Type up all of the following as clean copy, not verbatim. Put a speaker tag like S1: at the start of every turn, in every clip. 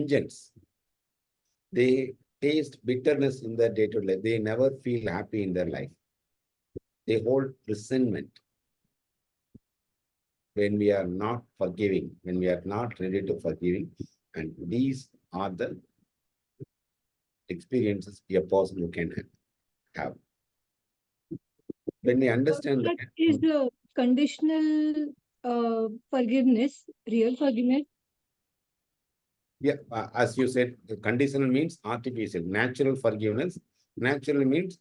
S1: vengeance. They taste bitterness in their day-to-day life. They never feel happy in their life. They hold resentment when we are not forgiving, when we are not ready to forgiving. And these are the experiences a person who can have. When we understand
S2: That
S1: that,
S2: is the conditional forgiveness, real forgiveness.
S1: yeah, as you said, conditional means artificial. Natural forgiveness. Natural means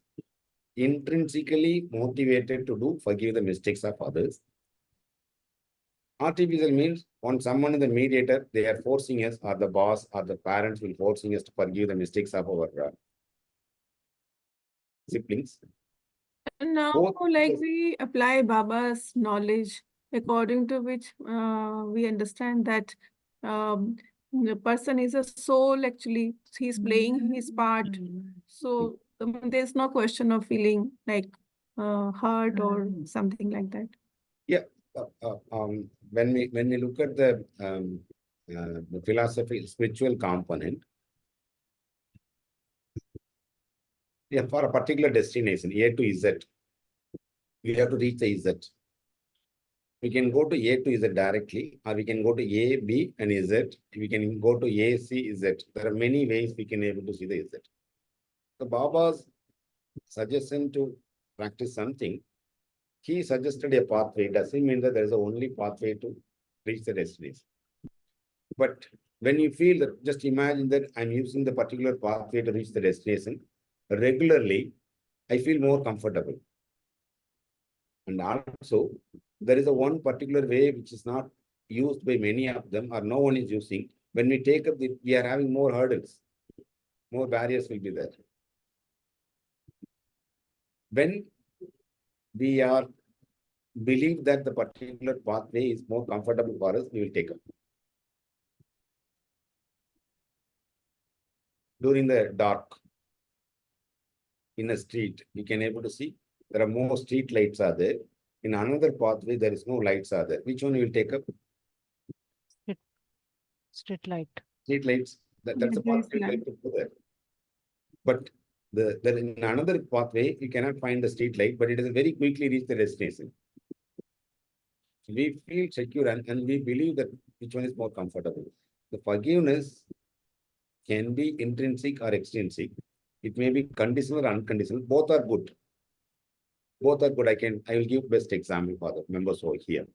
S1: intrinsically motivated to forgive the mistakes of others. Artificial means when someone is the mediator, they are forcing us, or the boss or the parents will forcing us to forgive the mistakes of our siblings.
S3: And now,
S1: Both,
S3: like we apply Baba's knowledge, according to which we understand that the person is a soul, actually. He's playing his part. So there's no question of feeling like hurt or something like that.
S1: yeah. When we look at the philosophy, spiritual component, yeah, for a particular destination, A to Z, we have to reach the Z. We can go to A to Z directly, or we can go to A, B, and Z. We can go to A, C, Z. There are many ways we can able to see the Z. The Baba's suggestion to practice something, he suggested a pathway. It doesn't mean that there is a only pathway to reach the destination. But when you feel that, just imagine that I'm using the particular pathway to reach the destination regularly, I feel more comfortable. And also, there is a one particular way which is not used by many of them, or no one is using. When we take up we are having more hurdles, more barriers will be there. When we are believe that the particular pathway is more comfortable for us, we will take up. During the dark, in a street, we can able to see there are more street lights are there. In another pathway, there is no lights are there. Which one you will take up?
S4: Street light.
S1: Street lights. That's a pathway like to go there. But in another pathway, you cannot find the street light, but it is very quickly reach the destination. We feel secure and we believe that which one is more comfortable. The forgiveness can be intrinsic or extrinsic. It may be conditional or unconditional. Both are good. Both are good. I will give best example for the members over here.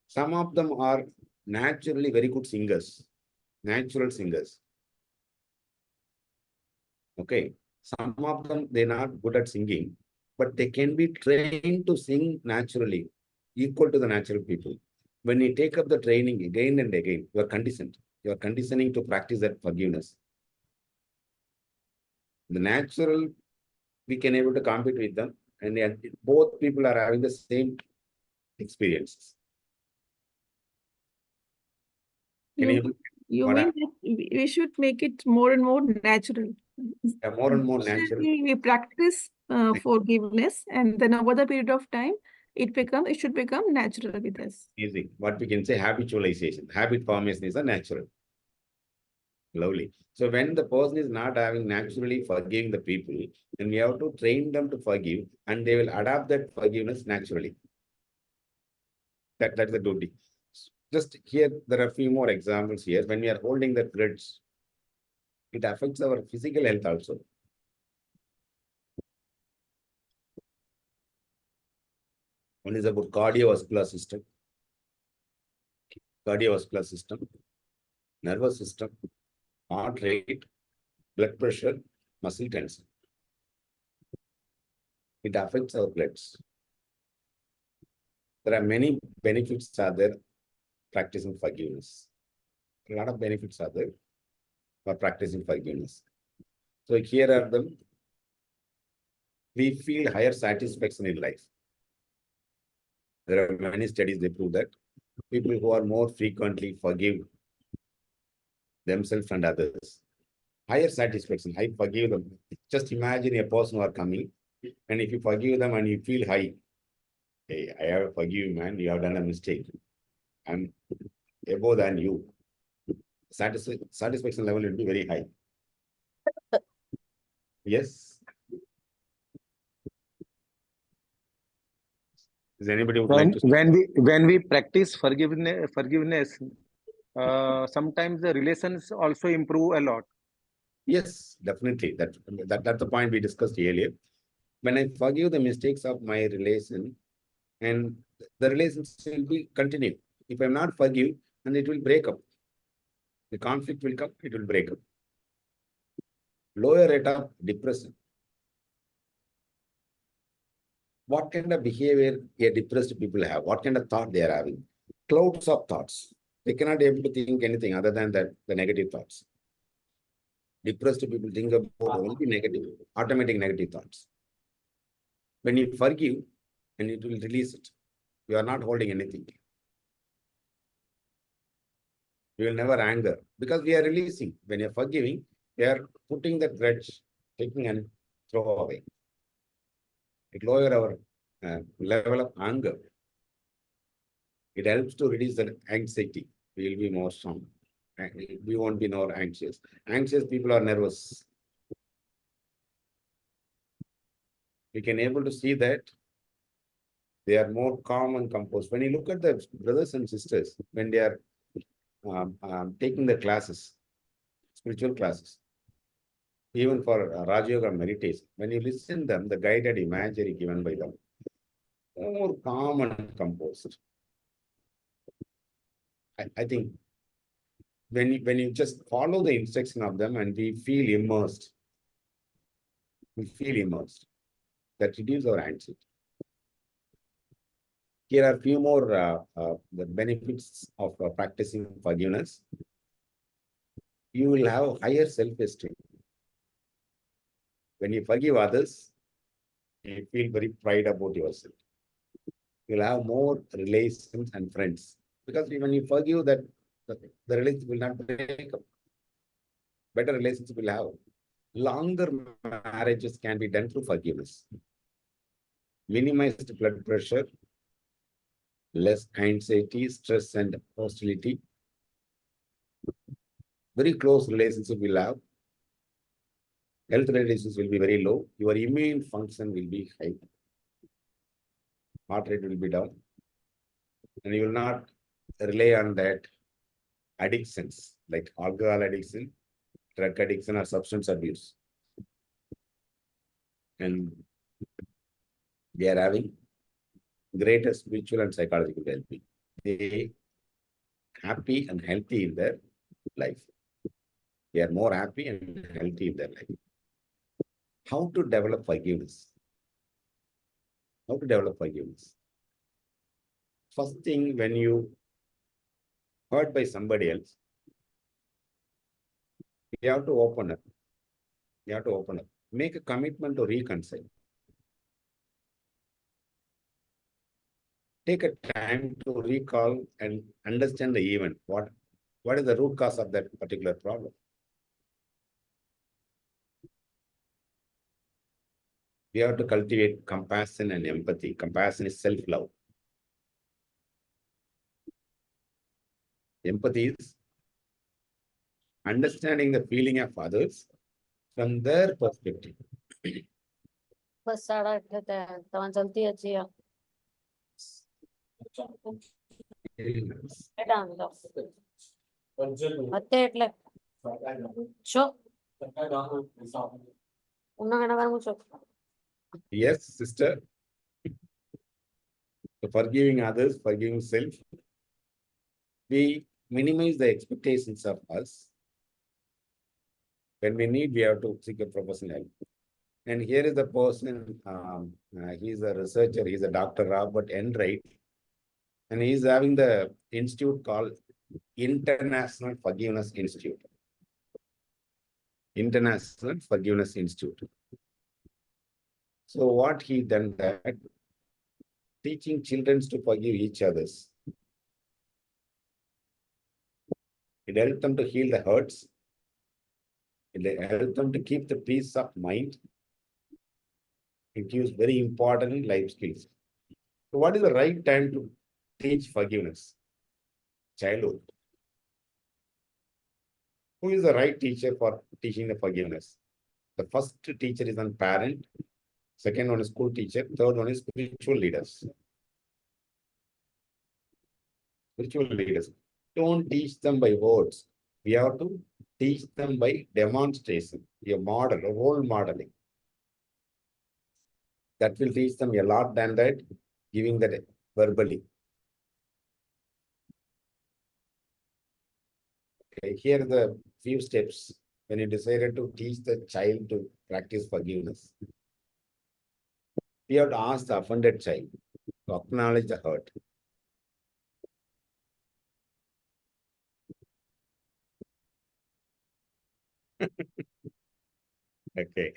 S1: Some of them are naturally very good singers, natural singers. Okay. Some of them, they're not good at singing, but they can be trained to sing naturally, equal to the natural people. When you take up the training again and again, you are conditioned. You are conditioning to practice that forgiveness. The natural, we can able to compete with them, and both people are having the same experiences.
S3: You mean that we should make it more and more natural.
S1: More and more natural.
S3: We practice forgiveness, and then over the period of time, it should become natural with us.
S1: Easy. What we can say, habitualization. Habit formation is a natural. Lovely. So when the person is not having naturally forgiving the people, then we have to train them to forgive, and they will adapt that forgiveness naturally. That's the duty. Just here, there are a few more examples here. When we are holding the grudge, it affects our physical health also. One is about cardiovascular system, nervous system, heart rate, blood pressure, muscle tension. It affects our bloods. There are many benefits are there practicing forgiveness. A lot of benefits are there for practicing forgiveness. So here are them. We feel higher satisfaction in life. There are many studies that prove that people who are more frequently forgive themselves and others, higher satisfaction. I forgive them. Just imagine a person who are coming, and if you forgive them and you feel high, hey, I have forgive you, man. You have done a mistake. I'm above than you. satisfaction level will be very high. Yes. Is anybody would like to?
S4: When we practice forgiveness, sometimes the relations also improve a lot.
S1: Yes, definitely. That's the point we discussed earlier. When I forgive the mistakes of my relation, and the relations will be continue. If I'm not forgive, then it will break up. The conflict will come, it will break up. Lower rate of depression. What kind of behavior a depressed people have? What kind of thought they are having? Clouds of thoughts. They cannot able to think anything other than that the negative thoughts. Depressed people think about only negative, automatic negative thoughts. When you forgive, and it will release it. You are not holding anything. You will never anger because we are releasing. When you're forgiving, we are putting the grudge, taking and throw away. It lower our level of anger. It helps to reduce the anxiety. We will be more strong. We won't be more anxious. Anxious people are nervous. We can able to see that they are more calm and composed. When you look at the brothers and sisters, when they are taking the classes, spiritual classes, even for Raja Yoga meditation, when you listen them, the guided imagery given by them, more calm and composed. I think when you just follow the instruction of them and we feel immersed, that reduces our anxiety. Here are a few more the benefits of practicing forgiveness. You will have higher self-esteem. When you forgive others, you feel very pride about yourself. You'll have more relations and friends. Because when you forgive that, the relationship will not break up. Better relationship will have. Longer marriages can be done through forgiveness. Minimized blood pressure, less anxiety, stress, and hostility. Very close relationship will have. Health relations will be very low. Your immune function will be high. Heart rate will be down. And you will not rely on that addictions like alcohol addiction, drug addiction, or substance abuse. And they are having greater spiritual and psychological well-being. They are happy and healthy in their life. They are more happy and healthy in their life. How to develop forgiveness? How to develop forgiveness? First thing, when you hurt by somebody else, you have to open up. You have to open up. Make a commitment to reconcile. Take a time to recall and understand the event. What is the root cause of that particular problem? We have to cultivate compassion and empathy. Compassion is self-love. Empathy is understanding the feeling of others from their perspective.
S5: બસ 8:30 થયા તમે જલ્દી હજી બેટા આમ હતે એટલે છો ઉનાળા મુચો
S1: Yes, sister. So forgiving others, forgiving self, we minimize the expectations of us. When we need, we have to seek a professional help. And here is the person, he's a researcher, he's a Dr. Robert Enright, and he's having the institute called International Forgiveness Institute. International Forgiveness Institute. So what he done that, teaching children to forgive each others. It helped them to heal the hurts. It helped them to keep the peace of mind. It gives very important life skills. So what is the right time to teach forgiveness? Childhood. Who is the right teacher for teaching the forgiveness? The first teacher is a parent, second one is school teacher, third one is spiritual leaders. Spiritual leaders. Don't teach them by words. We have to teach them by demonstration, a model, a role modeling. That will teach them a lot than that, giving that verbally. Okay, here are the few steps when you decided to teach the child to practice forgiveness. We have to ask the offended child to acknowledge the hurt. Okay.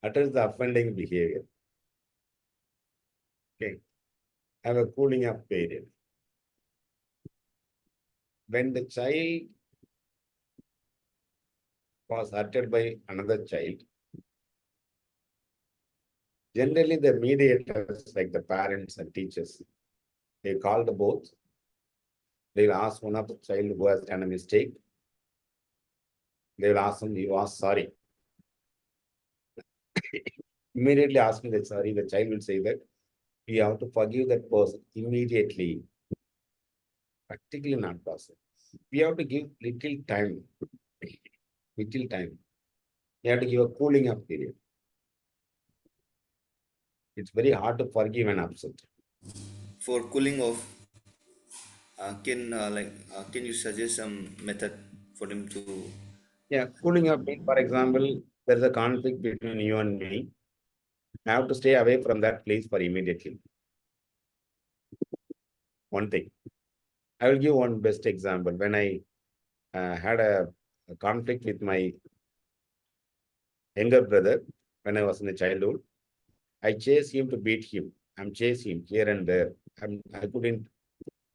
S1: Utters the offending behavior. Okay. Have a cooling off period. When the child was hurted by another child, generally the mediators, like the parents and teachers, they call the both. They will ask one of the child who has done a mistake. They will ask him, you are sorry. Immediately asking that sorry, the child will say that you have to forgive that person immediately. Practically not possible. We have to give little time. Little time. You have to give a cooling off period. It's very hard to forgive an upset.
S6: For cooling off, can you suggest some method for them to?
S1: Yeah, cooling off means, for example, there's a conflict between you and me. I have to stay away from that place for immediately. One thing. I will give one best example. When I had a conflict with my younger brother, when I was in the childhood, I chased him to beat him. I'm chasing him here and there. I couldn't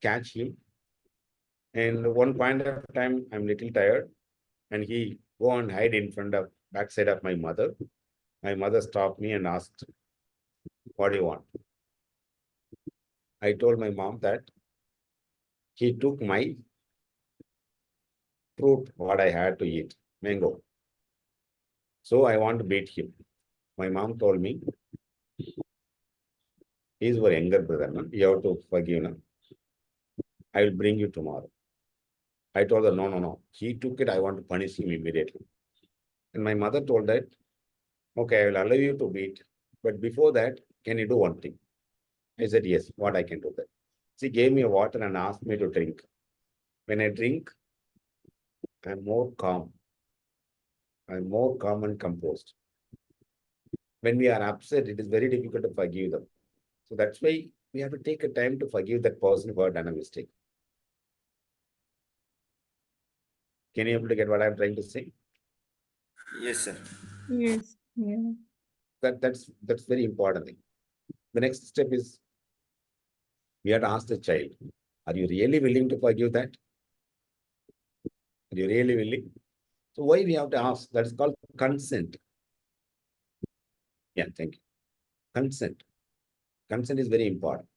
S1: catch him. And one point of time, I'm little tired, and he go and hide in front of backside of my mother. My mother stopped me and asked, "What do you want?" I told my mom that he took my fruit, what I had to eat, mango. So I want to beat him. My mom told me, he's your younger brother, no? You have to forgive him. I will bring you tomorrow. I told her, no. He took it, I want to punish him immediately. And my mother told that, okay, I will allow you to beat. But before that, can you do one thing? I said, yes, what I can do that. She gave me a water and asked me to drink. When I drink, I'm more calm. I'm more calm and composed. When we are upset, it is very difficult to forgive them. So that's why we have to take a time to forgive that person who had done a mistake. Can you able to get what I'm trying to say?
S6: Yes, sir.
S3: Yes. Yeah.
S1: That's very important thing. The next step is we have to ask the child, are you really willing to forgive that? Are you really willing? So why we have to ask? That is called consent. Yeah, thank you. Consent. Consent is very important.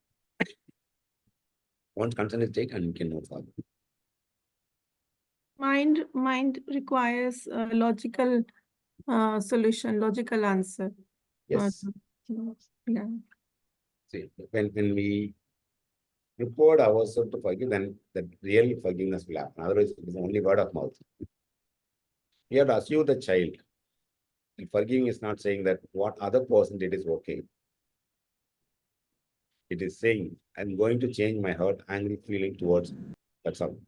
S1: Once consent is taken, you can move forward.
S3: Mind requires a logical solution, logical answer.
S1: Yes.
S3: Yeah.
S1: See, when we report ourselves to forgive, then the real forgiveness will happen. Otherwise, it is only word of mouth. We have to assure the child. And forgiving is not saying that what other person did is okay. It is saying, I'm going to change my hurt, angry feeling towards that's all.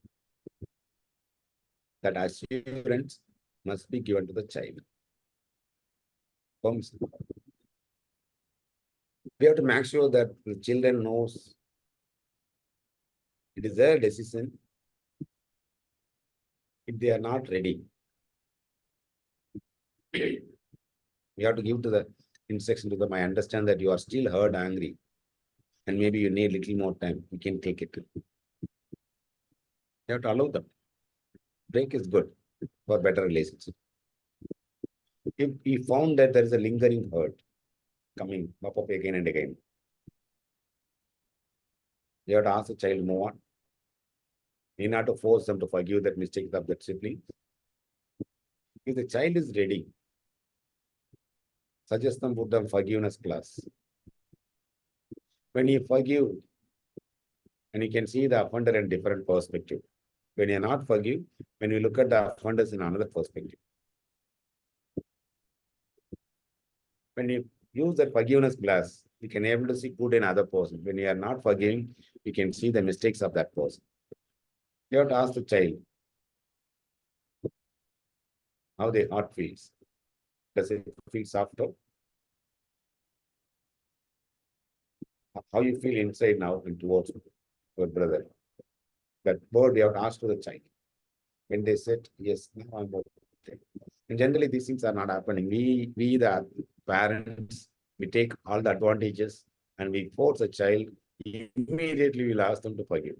S1: That assurance must be given to the child. We have to make sure that the children knows it is their decision if they are not ready. We have to give to the instruction to them. I understand that you are still hurt, angry, and maybe you need little more time. You can take it. You have to allow them. Break is good for better relationship. If we found that there is a lingering hurt coming up again and again, you have to ask the child, move on. need not to force them to forgive that mistakes of that sibling. If the child is ready, suggest them, put them forgiveness class. When you forgive, and you can see the offender in different perspective. When you are not forgive, when you look at the offenders in another perspective. When you use the forgiveness glass, you can able to see good in other person. When you are not forgiving, you can see the mistakes of that person. You have to ask the child how their heart feels. Does it feel softer? How you feel inside now and towards your brother? That word you have to ask to the child. When they said, yes, now I'm okay. And generally, these things are not happening. We the parents, we take all the advantages and we force a child, immediately we'll ask them to forgive.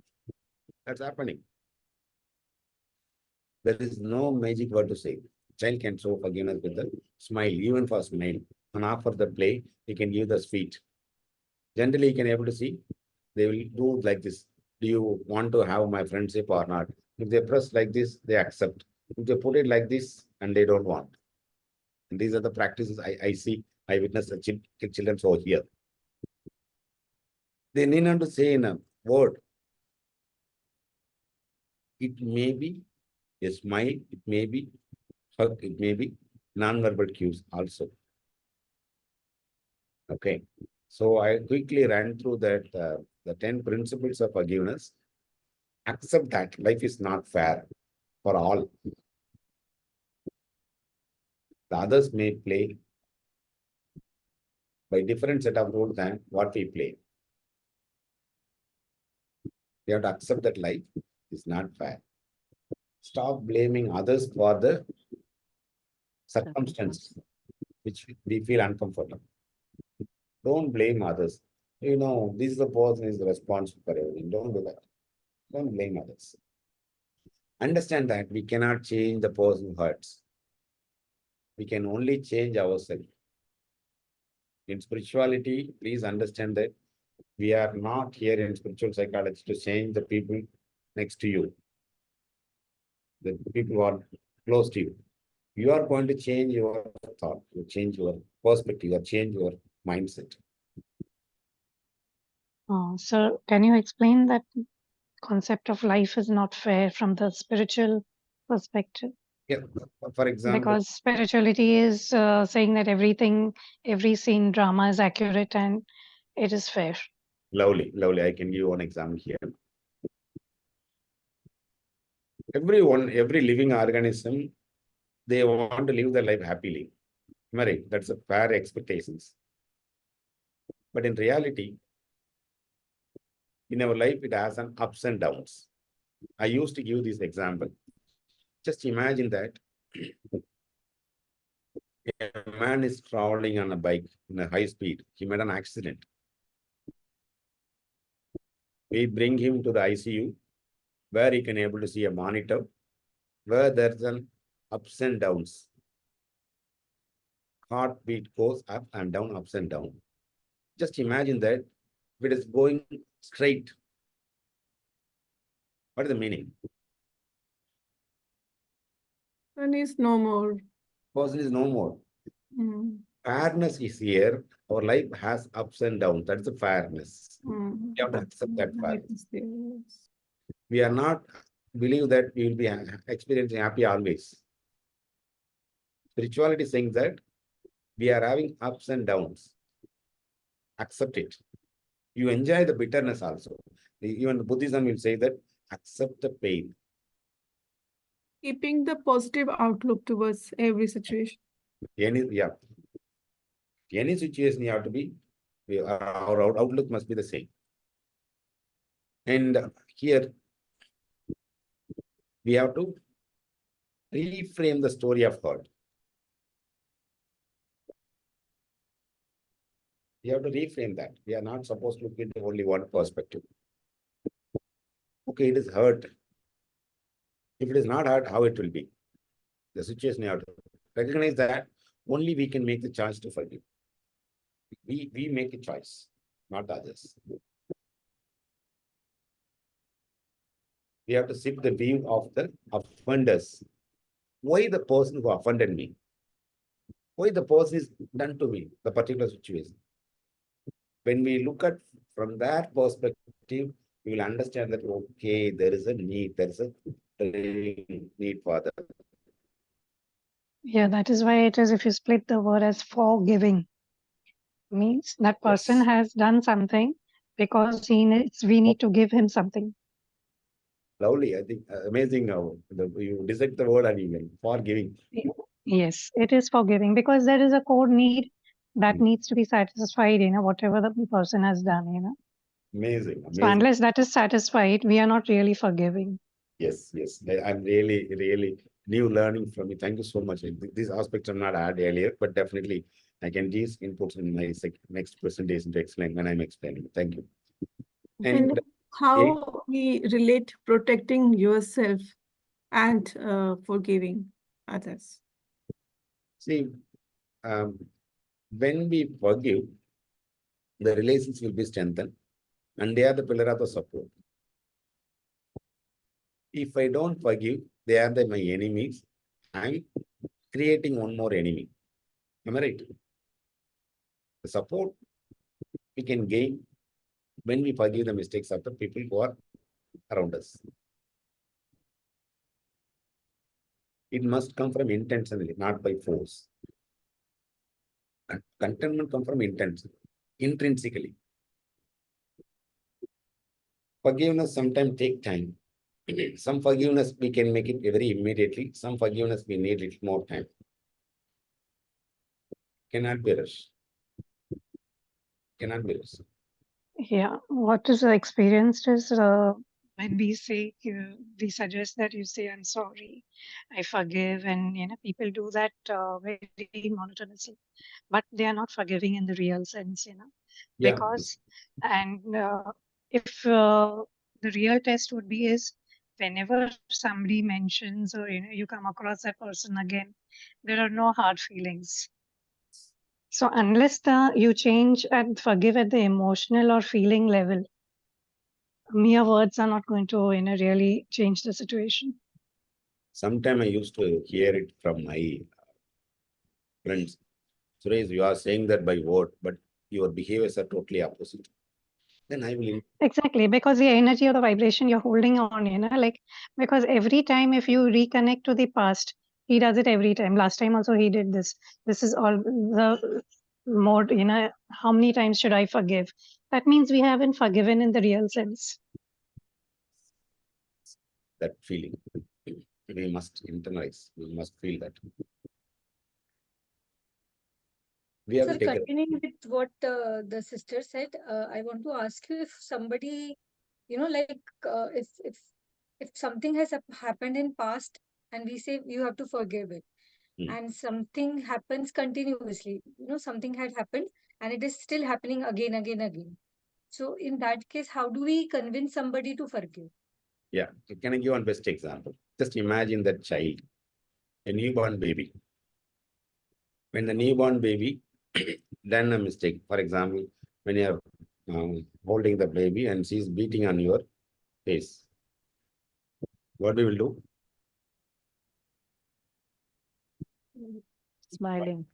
S1: That's happening. There is no magic word to say. Child can show forgiveness with a smile, even for a smile. And after the play, he can give the sweet. Generally, you can able to see, they will do like this. Do you want to have my friendship or not? If they press like this, they accept. If they put it like this, and they don't want. And these are the practices I see, I witness the children over here. They need not to say in a word. It may be a smile, it may be hug, it may be non-verbal cues also. Okay. So I quickly ran through that the 10 principles of forgiveness. Accept that life is not fair for all. The others may play by different set of rules than what we play. We have to accept that life is not fair. Stop blaming others for the circumstances which we feel uncomfortable. Don't blame others. You know, this is the person is responsible for everything. Don't do that. Don't blame others. Understand that we cannot change the person who hurts. We can only change ourselves. In spirituality, please understand that we are not here in spiritual psychology to change the people next to you, the people who are close to you. You are going to change your thought, you change your perspective, you change your mindset.
S7: So can you explain that concept of life is not fair from the spiritual perspective?
S1: Yeah, for example,
S7: Because spirituality is saying that every scene drama is accurate and it is fair.
S1: lovely. I can give one example here. Every living organism, they want to live their life happily. Right? That's a fair expectations. But in reality, in our life, it has an ups and downs. I used to give this example. Just imagine that a man is traveling on a bike in a high speed. He made an accident. We bring him to the ICU where he can able to see a monitor where there's an ups and downs. Heartbeat goes up and down, ups and down. Just imagine that if it is going straight. What is the meaning?
S3: And is no more.
S1: Person is no more.
S3: Mm.
S1: Fairness is here. Our life has ups and downs. That's the fairness.
S3: Mm.
S1: We have to accept that
S3: Life
S1: fairness.
S3: is there, yes.
S1: We are not believe that we will be experiencing happy always. Spirituality saying that we are having ups and downs. Accept it. You enjoy the bitterness also. Even Buddhism will say that accept the pain.
S3: Keeping the positive outlook towards every situation.
S1: Any situation you have to be, our outlook must be the same. And here we have to reframe the story of hurt. We have to reframe that. We are not supposed to look into only one perspective. Okay, it is hurt. If it is not hurt, how it will be? The situation you have to recognize that only we can make the choice to forgive. We make a choice, not others. We have to shift the view of the offenders. Why the person who offended me? Why the person is done to me, the particular situation? When we look at from that perspective, we will understand that, okay, there is a need, there is a need for that.
S7: Yeah, that is why it is, if you split the word as forgiving, means that person
S1: Yes.
S7: has done something because we need to give him something.
S1: Lovely, I think amazing how you dissect the word and even forgiving.
S7: Yes, it is forgiving because there is a core need that
S1: Mm.
S7: needs to be satisfied, whatever the person has done.
S1: Amazing,
S7: So
S1: amazing.
S7: unless that is satisfied, we are not really forgiving.
S1: Yes, yes. I'm really new learning from you. Thank you so much. These aspects are not had earlier, but definitely I can use inputs in my next presentation to explain when I'm explaining. Thank you.
S3: And
S1: And
S3: how we relate protecting yourself and forgiving others.
S1: see, when we forgive, the relations will be strengthened, and they are the pillar of the support. If I don't forgive, they are my enemies. I'm creating one more enemy. Am I right? The support we can gain when we forgive the mistakes of the people who are around us. It must come from intentionally, not by force. Contentment comes from intention, intrinsically. Forgiveness sometimes take time. Some forgiveness we can make it very immediately. Some forgiveness we need little more time. Cannot be rushed. Cannot be rushed.
S7: Yeah, what is experienced is when we suggest that you say, I'm sorry, I forgive, and people do that very monotonously, but they are not forgiving in the real sense.
S1: Yeah.
S7: Because, and if the real test would be is whenever somebody mentions or you come across that person again, there are no hard feelings. So unless you change and forgive at the emotional or feeling level, mere words are not going to really change the situation.
S1: Sometimes I used to hear it from my friends. Suresh, you are saying that by word, but your behaviors are totally opposite. Then I will.
S7: Exactly, because the energy or the vibration you're holding on, like, because every time if you reconnect to the past, he does it every time. Last time also he did this. This is all the more, how many times should I forgive? That means we haven't forgiven in the real sense.
S1: That feeling. We must internalize. We must feel that. We have
S2: Sir,
S1: to take
S2: continuing with what the sister said, I want to ask you if somebody, like if something has happened in past and we say you have to forgive it, and something happens continuously, something had happened and it is still happening again. So in that case, how do we convince somebody to forgive?
S1: Yeah. Can I give one best example? Just imagine that child, a newborn baby. When the newborn baby done a mistake, for example, when you're holding the baby and she's beating on your face, what we will do?
S5: Smiling.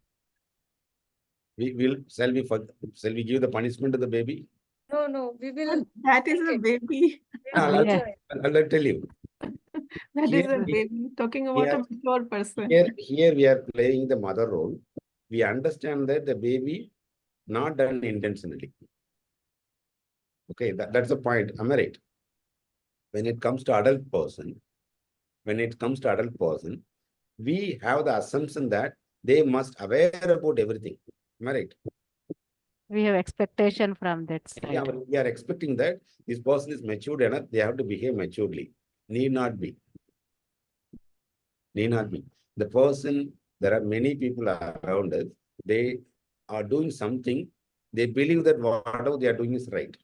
S1: We will shall we give the punishment to the baby?
S2: No, we will
S3: That is
S2: take
S3: a
S2: it.
S3: baby.
S1: I'll
S5: Yeah.
S1: tell you.
S3: That is a
S1: Here,
S3: baby. Talking about a mature person.
S1: here we are playing the mother role. We understand that the baby not done intentionally. Okay, that's the point. Am I right? When it comes to adult person, we have the assumption that they must aware about everything. Am I right?
S5: We have expectation from that
S1: Yeah,
S5: side.
S1: we are expecting that this person is matured enough, they have to behave maturely. Need not be. Need not be. The person, there are many people around us, they are doing something, they believe that whatever they are doing is right.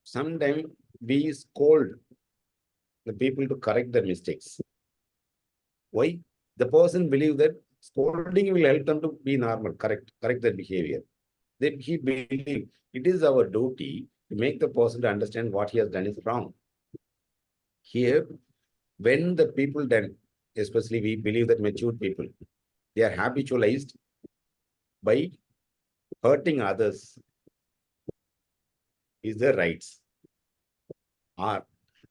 S1: Sometimes we scold the people to correct their mistakes. Why? The person believes that scolding will help them to be normal, correct their behavior. Then he believed it is our duty to make the person to understand what he has done is wrong. Here, when the people then, especially we believe that mature people, they are habitualized by hurting others is their rights. Or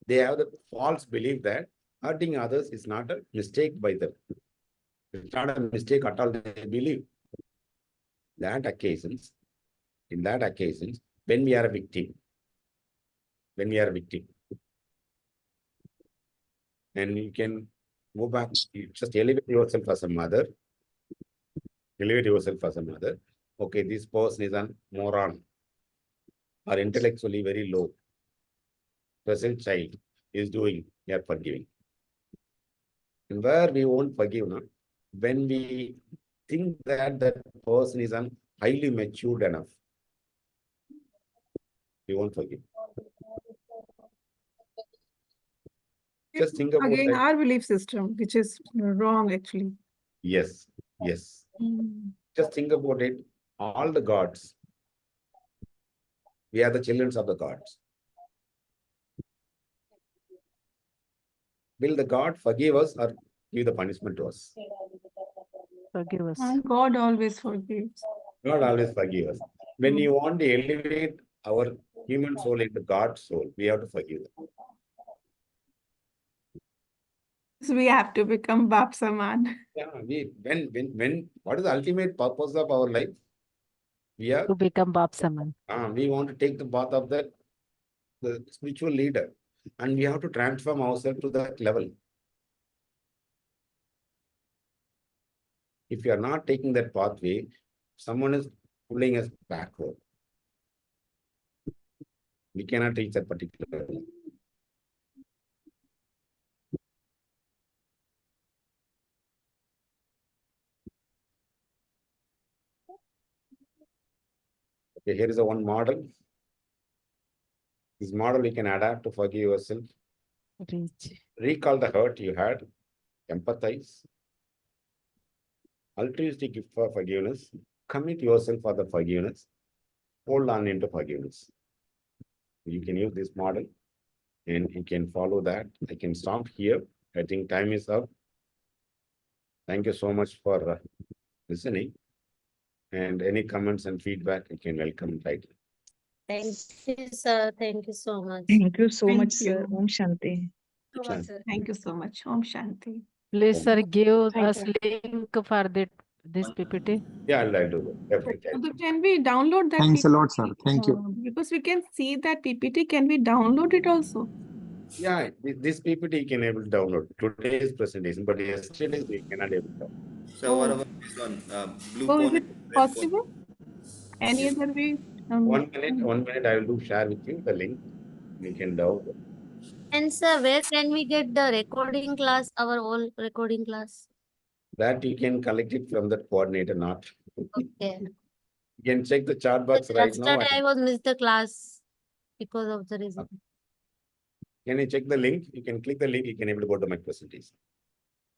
S1: they have the false belief that hurting others is not a mistake by them. It's not a mistake at all, they believe. In that occasions, when we are a victim, and you can go back, you just elevate yourself as a mother, Okay, this person is a moron or intellectually very low. Present child is doing, you are forgiving. And where we won't forgive, no? When we think that that person is highly matured enough, we won't forgive. Just think about
S3: Again,
S1: that.
S3: our belief system, which is wrong actually.
S1: Yes. Just think about it. All the gods, we are the children of the gods. Will the God forgive us or give the punishment to us?
S5: Forgive us.
S3: And God always forgives.
S1: God always forgive us. When you want to elevate our human soul into God's soul, we have to forgive them.
S3: So we have to become Bap Saman.
S1: Yeah, when what is the ultimate purpose of our life?
S5: To become Bap Saman.
S1: We want to take the path of the spiritual leader, and we have to transform ourselves to that level. If you are not taking that pathway, someone is pulling us backward. We cannot reach that particular level. Okay, here is a one model. This model you can adapt to forgive yourself.
S5: Reach.
S1: Recall the hurt you had. Empathize. Altruistic gift for forgiveness. Commit yourself for the forgiveness. Hold on into forgiveness. You can use this model and you can follow that. I can stop here. I think time is up. Thank you so much for listening. And any comments and feedback, you can welcome right.
S5: Thank you, sir. Thank you so much.
S8: Thank you so
S3: Thank
S8: much, sir.
S3: you.
S8: Om Shanti.
S2: So much, sir.
S3: Thank you so much. Om Shanti.
S5: Please, sir, give
S3: Thank
S5: us link for this PPT.
S1: Yeah, I'll do that. Definitely.
S3: So can we download that
S9: Thanks a
S3: PPT?
S9: lot, sir. Thank you.
S3: Because we can see that PPT. Can we download it also?
S1: Yeah, this PPT you can able to download today's presentation, but yesterday's we cannot able to.
S6: So what about this one? Blue
S3: Oh, is
S6: Pony.
S3: it possible? Any other way?
S1: 1 minute, I will share with you the link. You can download.
S5: And sir, where can we get the recording class, our whole recording class?
S1: That you can collect it from the coordinator, not.
S5: Okay.
S1: You can check the chat box right now.
S5: Yesterday I was missed the class because of the reason.
S1: Can you check the link? You can click the link. You can able to go to my presentation.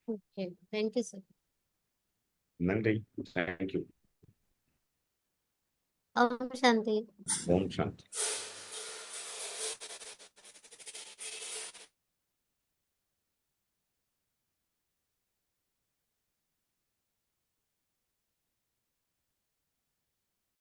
S5: Okay. Thank you, sir.
S1: Nandri, thank you.
S5: Om Shanti.
S1: Om Shanti.